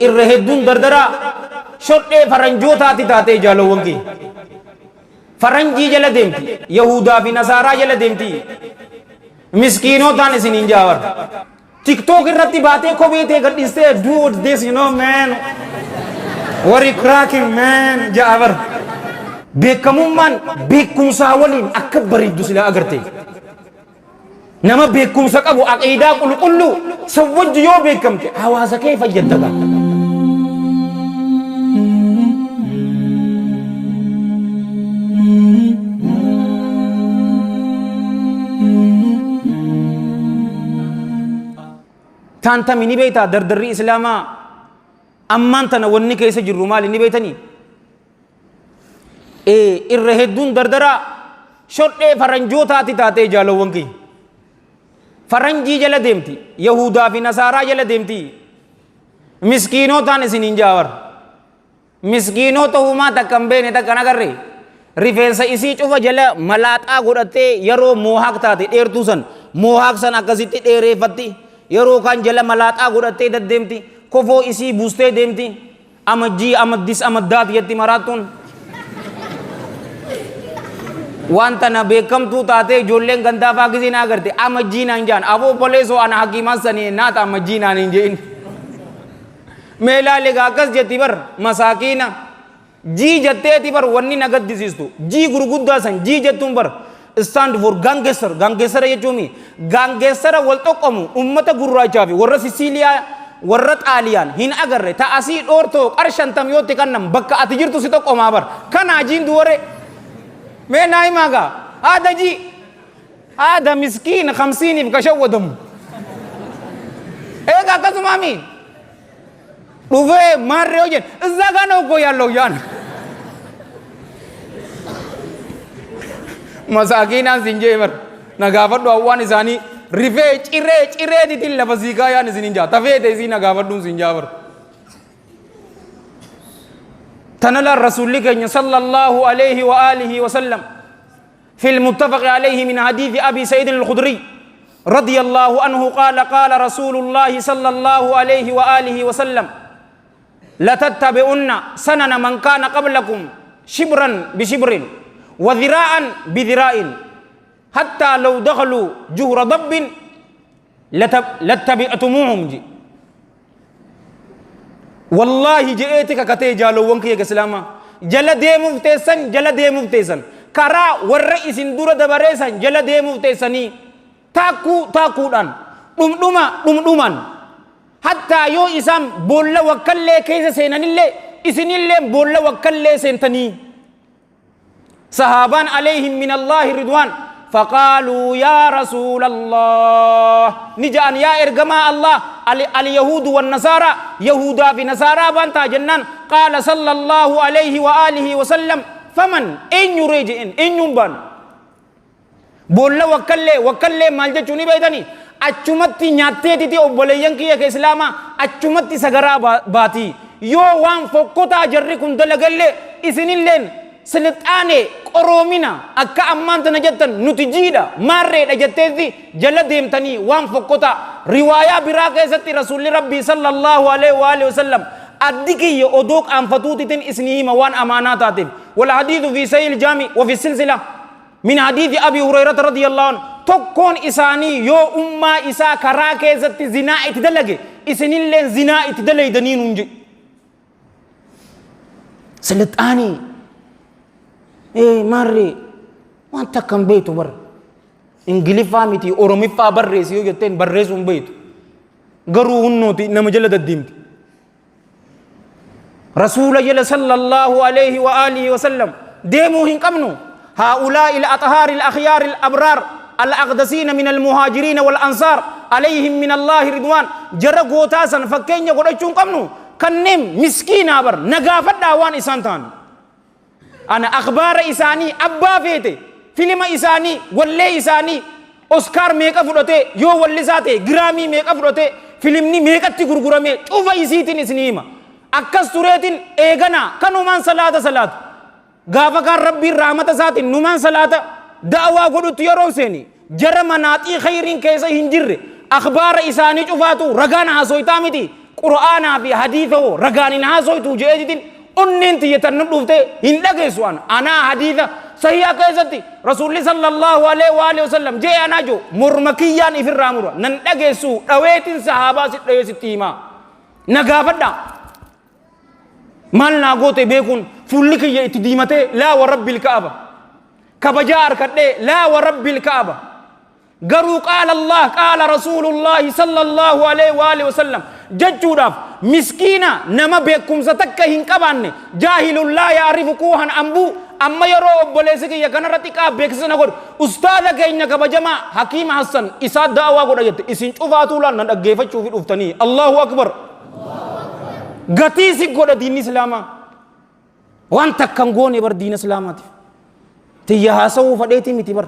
irra hedduun dardara shodhee faranjootaati taatee jaalawwan kee faranjii jala deemti yahudaa fi nasaaraa jala deemti miskiinotaan isiniin jaawar tiktok irratti baatee kophee tee gadhiistee do this you know man what you cracking man jaawar beekamummaan beekumsaa waliin akka bareeddu sila agarte nama beekumsa qabu aqiidaa qulqulluu sawwajji yoo beekamte hawaasa kee fayyaddaga tanta mini beeta dardarri islaamaa ammaan tana wanni keessa jirru maali ni beetanii irra hedduun dardara shodhee faranjootaati taatee jaalawwan kee faranjii jala deemti yahudaa fi nasaaraa jala deemti miskiinotaan isiniin jaawar miskiinoota humaa takkan beene takkan agarre rifeensa isii cufa jala malaaxaa godhattee yeroo moohaaq taate dheertuu san moohaaq san akkasitti dheereeffatti yeroo kan jala malaaxaa godhattee daddeemti kofoo isii buustee deemti amajjii amaddis amaddaat yetti maraattuun wanta na beekamtuu taatee ijoolleen gandaafaa gisii naa agarte amajjii naan jaan aboo boleesoo ana hakiimaan sanii naata amajjii naan hin jein meelaalee akkas jetti bar masaakiina jii jetteeti bar wanni na gaddisiistu jii gurguddaa san jii jettuun bar stand for gangster gangster jechuun gangster wal tokkomu ummata gurraachaa fi warra Sisiiliyaa warra Xaaliyaan hin agarre ta'asii dhoortoo qarshantam yootti kannam bakka ati jirtu si tokkomaa bar kana ajiin duware mee naayimaga hada ji hada miskiin 50 kashawwadamu eega akkasuma amiin dhufee maarree hojjen izza kana uko yaallo yaan masaakiinaan sinjee bar nagaafadhu awwaan isaanii rifee ciree titin lafa siikaa yaan isinin jaa tafeete isii nagaafadhuun sinjaa bar تنال الرسول كن صلى الله عليه وآله وسلم في المتفق عليه من حديث أبي سعيد الخدري رضي الله عنه قال قال رسول الله صلى الله عليه وآله وسلم لتتبعن سنن من كان قبلكم شبرا بشبر وذراعا بذراع حتى لو دخلوا جهر ضب لاتبعتموهم جي والله جئتك كتي جالو وانكي كسلاما جل دي مفتسن جل دي مفتسن كرا والرئيس دور دبريسن جل دي مفتسني تاكو دان دم حتى يو إسام بولا وكل كيس سينان اللي إسن اللي بولا وكل سينتني صحابان عليهم من الله رضوان فقالوا يا رسول الله نجان يا إرجما الله اليهود والنصارى يهودا في نصارى بانتا جنان قال صلى الله عليه وآله وسلم فمن إن يريد إن ينبان بولا وكل مالجة چوني بيداني أچمتي نياتي تي أبوليان كي كإسلاما أچمتي سغرا باتي يو وان فوقتا جرّي كنت لغلي إسنين لين سلطانه قرومنا akka amanta najatan nutijida marre dajatethi jala deemtani waan fokkota riwaya biraa keessatti rasuulli rabbi sallallahu alaihi wa alihi wasallam addiki odok anfatutitin isnihima waan amanatatin wal hadithu fi sahih al-jami wa fi silsila min hadithi abi hurairah radiyallahu anhu tokkon isani yo umma isa karaa keessatti zina itdalage isnilleen zina itdalaydaniin unji sultani marre wanta kan beetu bar ingiliffaa miti oromiffaa barreessi yoo jetteen barreessuun beetu garuu hunnooti nama jala daddiimti rasuula jala sallallahu alayhi wa alihi wa sallam deemuu hin qabnu هؤلاء الأطهار الأخيار الأبرار الأقدسين من المهاجرين والأنصار عليهم من الله رضوان جرى غوتاسا فكين يقول أجون قمنو كنم مسكين أبر نقافت دعوان إسانتان أنا أخبار إساني أبا فيتي فيلم إساني ولي إساني أوسكار ميكا فروتي يو ولي ساتي غرامي ميكا فروتي فيلمني ميكا تيغرغرامي شوفا يسيتين إسنيما أكس توريتين إيغانا كانومان صلاة غافا كان ربي رحمة ساتين نومان صلاة دعوة قدوت يرون سيني جرى مناطي خيرين كيسا هنجر أخبار إساني شوفاتو رغانا سويتامتي qur'aanaa fi hadiisa ragaan hin haasoytu jeejitin onneen tiyyatan nu dhufte hin dhageessu anaa hadiisa sahiha keessatti rasuulli sallallahu alaihi wasallam jee anaa jo morma kiyyaan ifirraa mura nan dhageessu dhaweetin sahaabaa sit dhaweesitti himaa na gaafadha maal naa goote beekuun fuulli kiyya itti diimatee laa wa rabbil ka'aba kabajaa harkadhee laa wa rabbil ka'aba garuu qaala Allah qaala rasuulullahi sallallahu alaihi wasallam jechuudhaaf miskiina nama beekumsa takka hin qabaanne jaahilun laa yaarifu kuuhan ambuu amma yeroo obboleessi kiyya kanarratti qaab beeksisna godhu ustaada keenya kabajamaa Hakiim Hassan isaa daawaa godha jette isin cufaatuu laan nan dhaggeeffachuuf dhuftanii Allahu akbar gatii si godha diinni islaamaa waan takkan goone bar diina islaamaatiif tiyya haasawuu fadheetii miti bar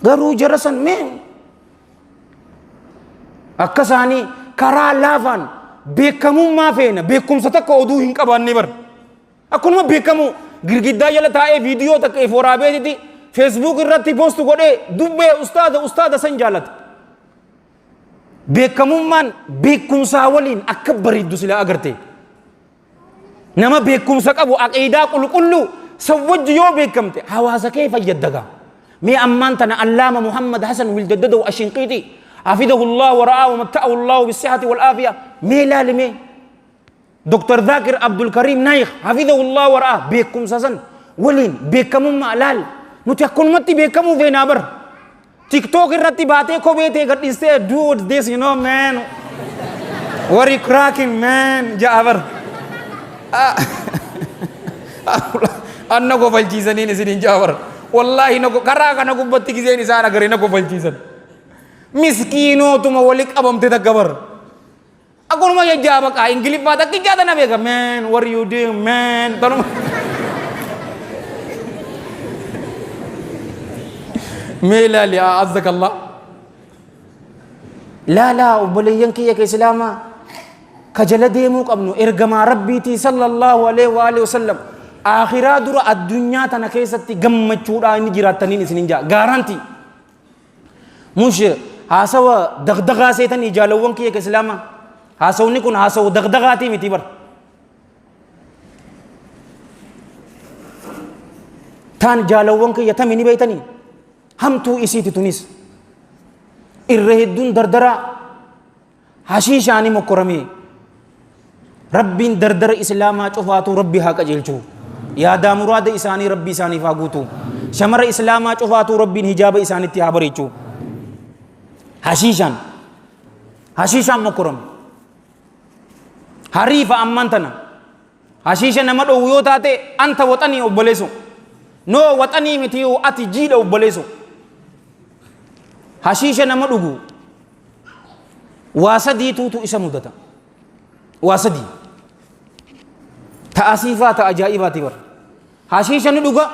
garuu jarasan mee akkasaanii karaa laafaan beekamummaa feena beekumsa takka oduu hin qabaanne bar akkunuma beekamu girgiddaa jala taa'ee viidiyoo takka waraabee Facebook irratti post godhee dubbee ustaada san jaalata beekamummaan beekumsaa waliin akka bareeddu sila agarte nama beekumsa qabu aqiidaa qulqulluu sawwajji yoo beekamte hawaasa kee fayyaddaga mee ammaan tana allaama Muhammad Hasan Wiljaddadaw Ashinqiiti حفظه الله ورعاه ومتعه الله بالصحة والعافية ميلال مي دكتور ذاكر عبد الكريم نايخ حفظه الله ورعاه بيكم ساسن ولين بيكم مالال نتيكون متي بيكم في نابر تيك توك الرتي باتي كو بيتي قد يستي dude this you know man what are you cracking man جابر أنا كو فالجيزانين سيدين جابر والله نكو كراك نكو بتي كيزين سانا غري نكو فالجيزان miskino tuma walik abam teta gabar aku rumah ya jawab ka Inggris pada kijata na bega man what are you doing man tanong mela li azzak Allah la ubaliyan kiya ke islama kajala demu qabnu ergama rabbiti sallallahu alaihi wasallam akhira dura ad-dunya tana keessatti gammachuudha inni jiraataniin isinin jaa garanti mush hasawa dagdaga seetan ijaalawwan kiyya ka islaama hasawni kun hasaw dagdagaati miti bar tan jaalawwan kiyya tamini beeytanii hamtuu isiiti tunis irra hedduun dardara hashiishaani mokkoramee rabbiin dardara islaamaa cufaatu rabbi haa qajeelchu yaadaa muraada isaanii rabbi isaaniif haa guutu shamara islaamaa cufaatu rabbiin hijaaba isaanitti haa bareechu hashiishaan mokkoram hariifa ammantana hashiisha nama dhowu yoo taate anta waxanii obboleessu noo waxanii miti yoo ati jiidha obboleessu hashiisha nama dhugu waa sadiituutu isa mudata waa sadii ta'asiifaa ta'a ajaa'ibaati bar hashiisha ni dhuga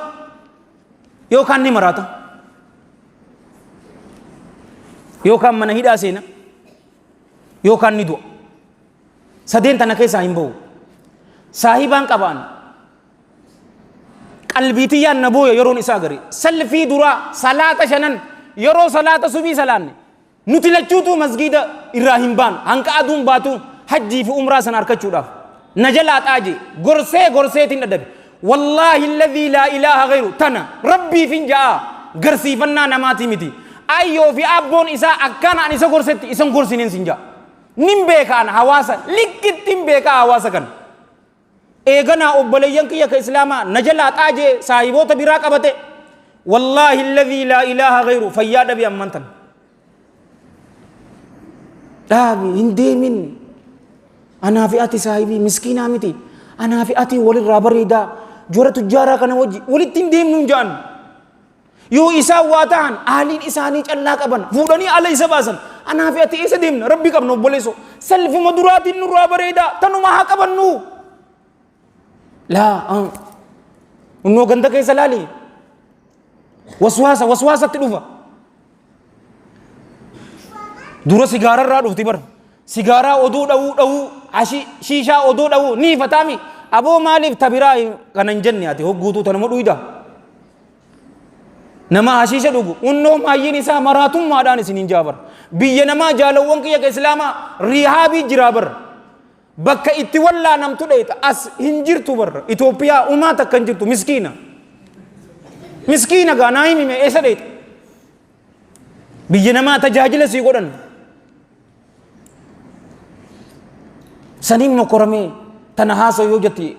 yookaan ni maraata yookaan mana hidhaa seena yookaan ni du'a sadeen tana keessaa hin bahu saahibaan qabaan qalbiitiyyaan na booya yeroon isaa gari salfii duraa salaata shanan yeroo salaata subii salaanne nuti lachuutu masgiida irraa hin baan hanqa aduun baatu hajjii fi umraa sana harkachuudhaaf na jalaa xaaje gorseetiin dhadhabe wallaahi alladhii laa ilaaha ghayru tana rabbii fin ja'a garsiifannaa namaatii miti ayyoo fi abboon isaa akkana an isa gorsetti isan gorsiniin sin ja'a nin beekaan hawaasa likkittiin beekaa hawaasa kan eeganaa obboleeyyan kiyya ka islaamaa na jalaa xaaje saahiboota biraa qabate wallaahi alladhii laa ilaaha ghayru fayyaa dhabe ammantan dhaabi hin deemin anaa fi ati saahibii miskiinaa miti anaa fi ati walirraa bareedaa jora tujjaaraa kana wajji walitti hin deemnuun ja'an yoo isaan waa ta'an aaliin isaanii callaa qaban fuudhanii ala isa baasan anaa fi ati isa deemna rabbi qabna obboleessu salfuma duraatiin nurraa bareedaa tanuma haa qabannu laa unnoo ganda keessa laali waswaasatti dhufa dura sigaararraa dhufti bar sigaaraa oduu dhawuu shiishaa oduu dhawuu ni fataami aboo maaliif tabiraa kana hin jenne ati hogguutuu tanuma dhuyda nama hashiisha dhugu unnoo maayyiin isaa maraatummaadhaan isiniin jaabar biyya namaa jaalawwan kiyya ka islaamaa rihaabii jiraa bar bakka itti wallaa namtu dheeta as hin jirtu bar Itoophiyaa umaa takka hin jirtu miskiina gaa naa himime eessa dheeta biyya namaa tajaajila sii godhan saniin mokoramee tana haasoo yoo jetti